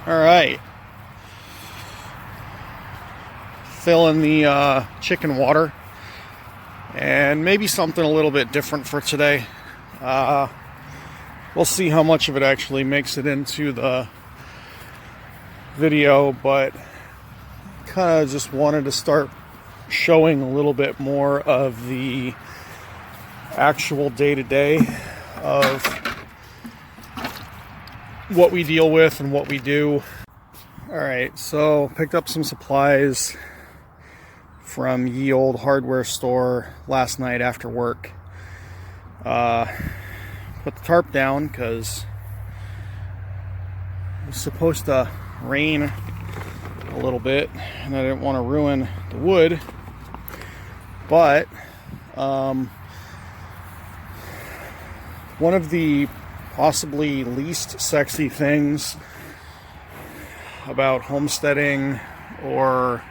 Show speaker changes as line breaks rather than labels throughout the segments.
All right, fill in the chicken water, and maybe something a little bit different for today. We'll see how much of it actually makes it into the video, but kind of just wanted to start showing a little bit more of the actual day-to-day of what we deal with and what we do. All right, so picked up some supplies from ye old hardware store last night after work. Put the tarp down because it was supposed to rain a little bit and I didn't want to ruin the wood, but one of the possibly least sexy things about homesteading or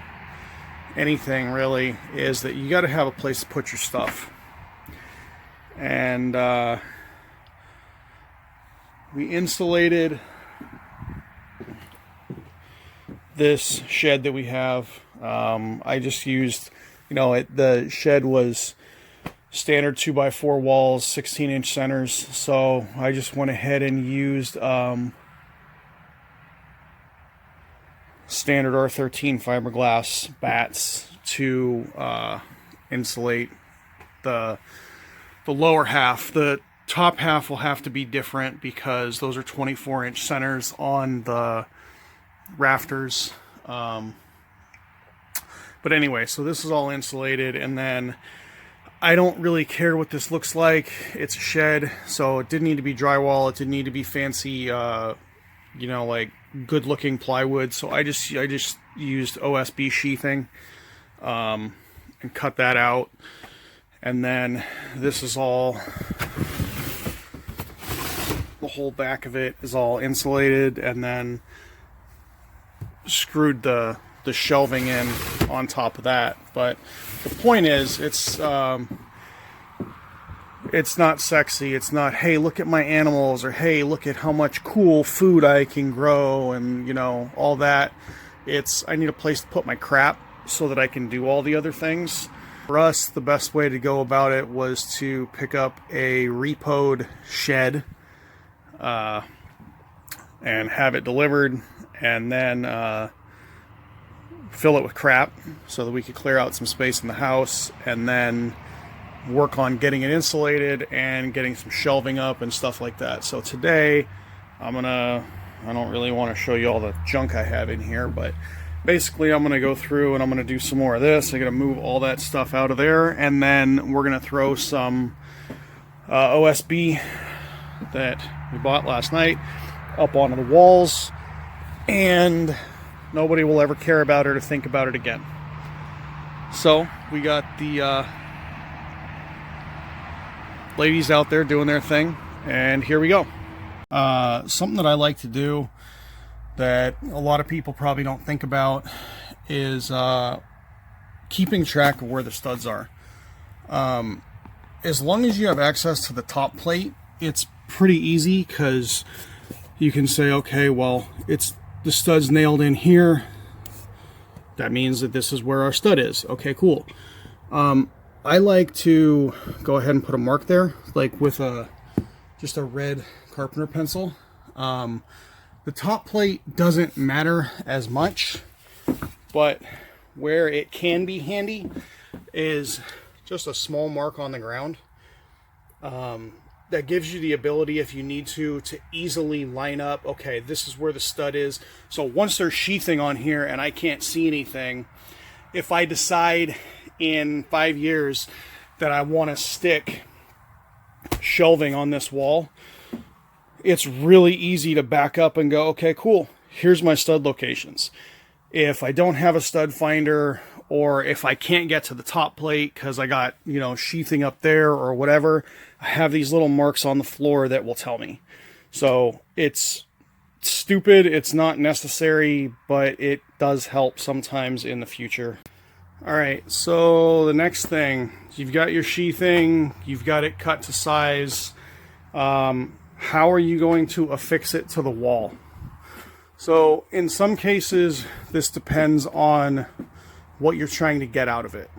anything really is that you got to have a place to put your stuff. And we insulated this shed that we have. I just used, the shed was standard 2x4 walls, 16-inch centers, so I just went ahead and used standard R13 fiberglass bats to insulate the lower half. The top half will have to be different because those are 24-inch centers on the rafters. But anyway, so this is all insulated, and then I don't really care what this looks like. It's a shed, so it didn't need to be drywall. It didn't need to be fancy, like good-looking plywood. So I just used OSB sheathing and cut that out. And then this is all, the whole back of it is all insulated, and then screwed the shelving in on top of that. But the point is, it's not sexy. It's not, hey, look at my animals, or hey, look at how much cool food I can grow, and all that. It's, I need a place to put my crap so that I can do all the other things. For us, the best way to go about it was to pick up a repoed shed and have it delivered, and then fill it with crap so that we could clear out some space in the house, and then work on getting it insulated and getting some shelving up and stuff like that. So today I don't really want to show you all the junk I have in here, but basically I'm going to go through and I'm going to do some more of this. I'm going to move all that stuff out of there, and then we're going to throw some OSB that we bought last night up onto the walls, and nobody will ever care about it or think about it again. So we got the ladies out there doing their thing, and here we go. Something that I like to do that a lot of people probably don't think about is keeping track of where the studs are. As long as you have access to the top plate, it's pretty easy, because you can say, okay, well, the stud's nailed in here. That means that this is where our stud is. Okay, cool. I like to go ahead and put a mark there, like with just a red carpenter pencil. The top plate doesn't matter as much, but where it can be handy is just a small mark on the ground. That gives you the ability, if you need to easily line up, okay, this is where the stud is. So once there's sheathing on here and I can't see anything, if I decide in 5 years that I want to stick shelving on this wall, it's really easy to back up and go, okay, cool, here's my stud locations. If I don't have a stud finder, or if I can't get to the top plate because I got, sheathing up there or whatever, I have these little marks on the floor that will tell me. So it's stupid, it's not necessary, but it does help sometimes in the future. All right, so the next thing, you've got your sheathing, you've got it cut to size. How are you going to affix it to the wall? So in some cases, this depends on what you're trying to get out of it.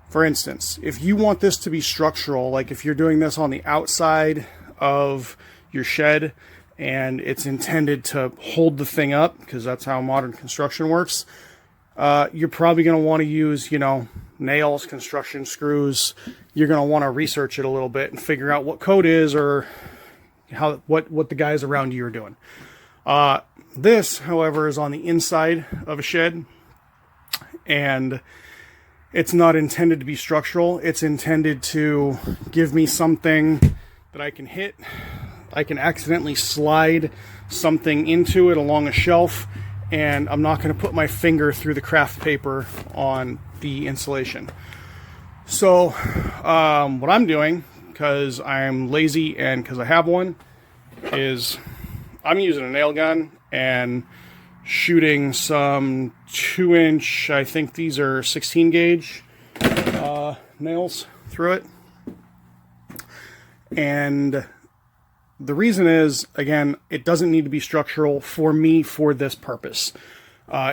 For instance, if you want this to be structural, like if you're doing this on the outside of your shed and it's intended to hold the thing up, because that's how modern construction works, you're probably going to want to use, nails, construction screws. You're going to want to research it a little bit and figure out what code is or what the guys around you are doing. This, however, is on the inside of a shed, and it's not intended to be structural. It's intended to give me something that I can hit. I can accidentally slide something into it along a shelf, and I'm not going to put my finger through the craft paper on the insulation. So what I'm doing, because I'm lazy and because I have one, is I'm using a nail gun and shooting some 2-inch, I think these are 16 gauge nails through it. And the reason is, again, it doesn't need to be structural for me for this purpose.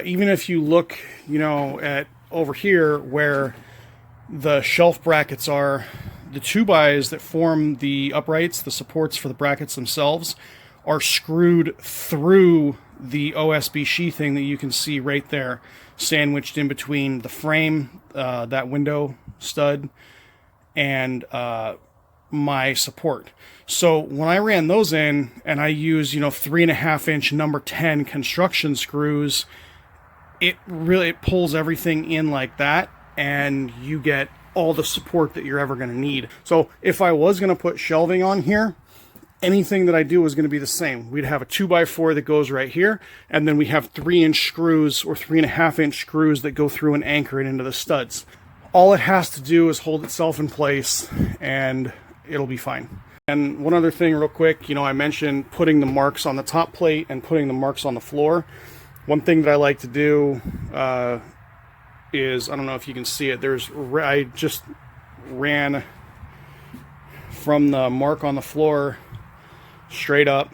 Even if you look, at over here where the shelf brackets are, the 2x that form the uprights, the supports for the brackets themselves, are screwed through the OSB sheathing that you can see right there, sandwiched in between the frame, that window stud, and my support. So when I ran those in and I use 3.5-inch number 10 construction screws, it pulls everything in like that, and you get all the support that you're ever going to need. So if I was going to put shelving on here, anything that I do is going to be the same. We'd have a 2x4 that goes right here, and then we have 3-inch screws or 3.5-inch screws that go through and anchor it into the studs. All it has to do is hold itself in place, and it'll be fine. And one other thing real quick, I mentioned putting the marks on the top plate and putting the marks on the floor. One thing that I like to do is, I don't know if you can see it, I just ran from the mark on the floor straight up,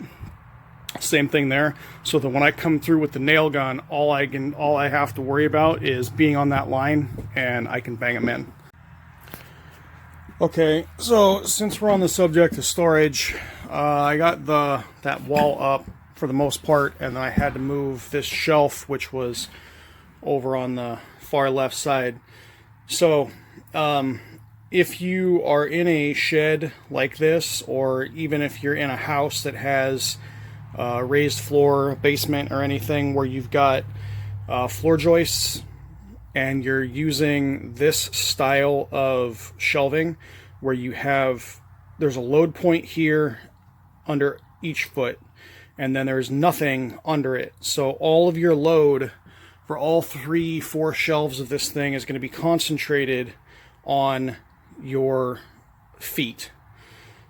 same thing there, so that when I come through with the nail gun, all I have to worry about is being on that line, and I can bang them in. Okay, so since we're on the subject of storage, I got that wall up for the most part, and then I had to move this shelf, which was over on the far left side. So if you are in a shed like this, or even if you're in a house that has raised floor, basement, or anything where you've got floor joists, and you're using this style of shelving where there's a load point here under each foot, and then there's nothing under it. So all of your load for all 3-4 shelves of this thing is going to be concentrated on your feet.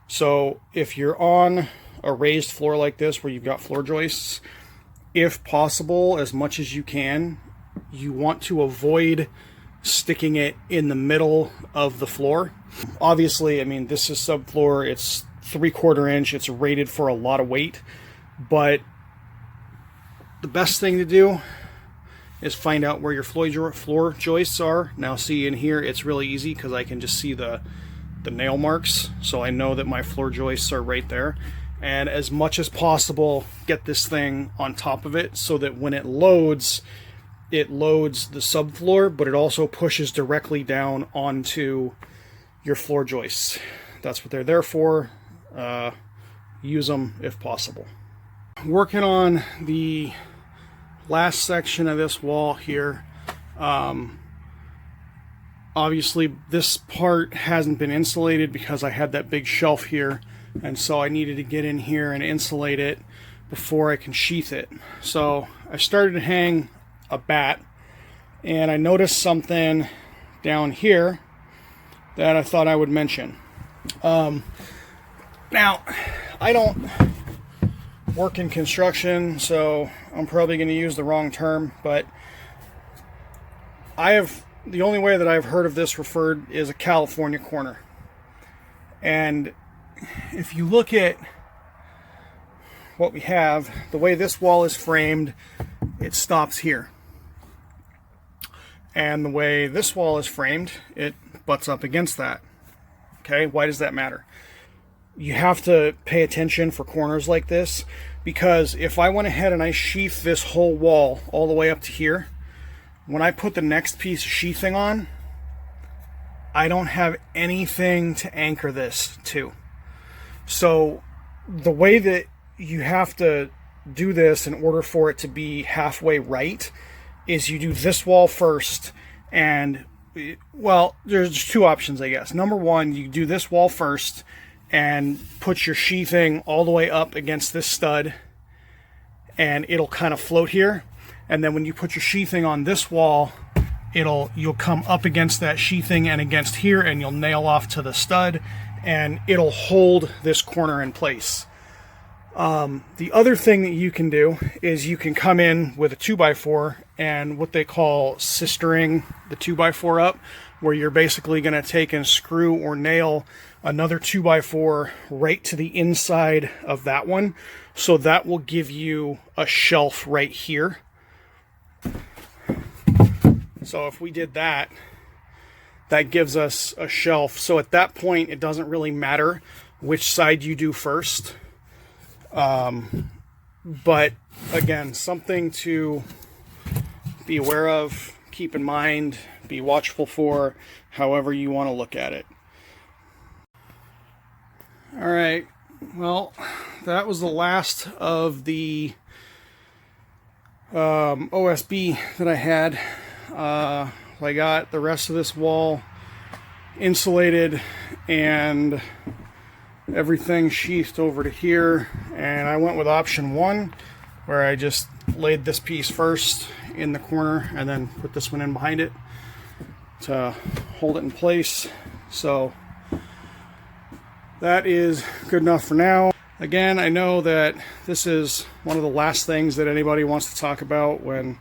So if you're on a raised floor like this where you've got floor joists, if possible, as much as you can, you want to avoid sticking it in the middle of the floor. Obviously, this is subfloor, it's 3/4 inch, it's rated for a lot of weight, but the best thing to do is find out where your floor joists are. Now see, in here it's really easy because I can just see the nail marks, so I know that my floor joists are right there. And as much as possible, get this thing on top of it so that when it loads the subfloor, but it also pushes directly down onto your floor joists. That's what they're there for. Use them if possible. Working on the last section of this wall here. Obviously this part hasn't been insulated because I had that big shelf here, and so I needed to get in here and insulate it before I can sheath it. So I started to hang a bat, and I noticed something down here that I thought I would mention. Now, I don't work in construction, so I'm probably going to use the wrong term, but the only way that I've heard of this referred is a California corner. And if you look at what we have, the way this wall is framed, it stops here. And the way this wall is framed, it butts up against that. Okay, why does that matter? You have to pay attention for corners like this, because if I went ahead and I sheathed this whole wall all the way up to here, when I put the next piece of sheathing on, I don't have anything to anchor this to. So the way that you have to do this in order for it to be halfway right is you do this wall first, and, well, there's two options, I guess. Number one, you do this wall first and put your sheathing all the way up against this stud, and it'll kind of float here. And then when you put your sheathing on this wall, you'll come up against that sheathing and against here, and you'll nail off to the stud, and it'll hold this corner in place. The other thing that you can do is you can come in with a 2x4 and what they call sistering the 2x4 up, where you're basically going to take and screw or nail another 2x4 right to the inside of that one. So that will give you a shelf right here. So if we did that, that gives us a shelf. So at that point, it doesn't really matter which side you do first. But again, something to be aware of, keep in mind, be watchful for, however you want to look at it. All right, well, that was the last of the OSB that I had. I got the rest of this wall insulated and everything sheathed over to here, and I went with option one, where I just laid this piece first in the corner and then put this one in behind it to hold it in place. So that is good enough for now. Again, I know that this is one of the last things that anybody wants to talk about when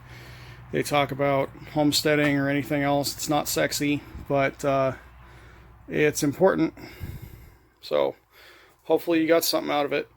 they talk about homesteading or anything else. It's not sexy, but it's important. So hopefully you got something out of it.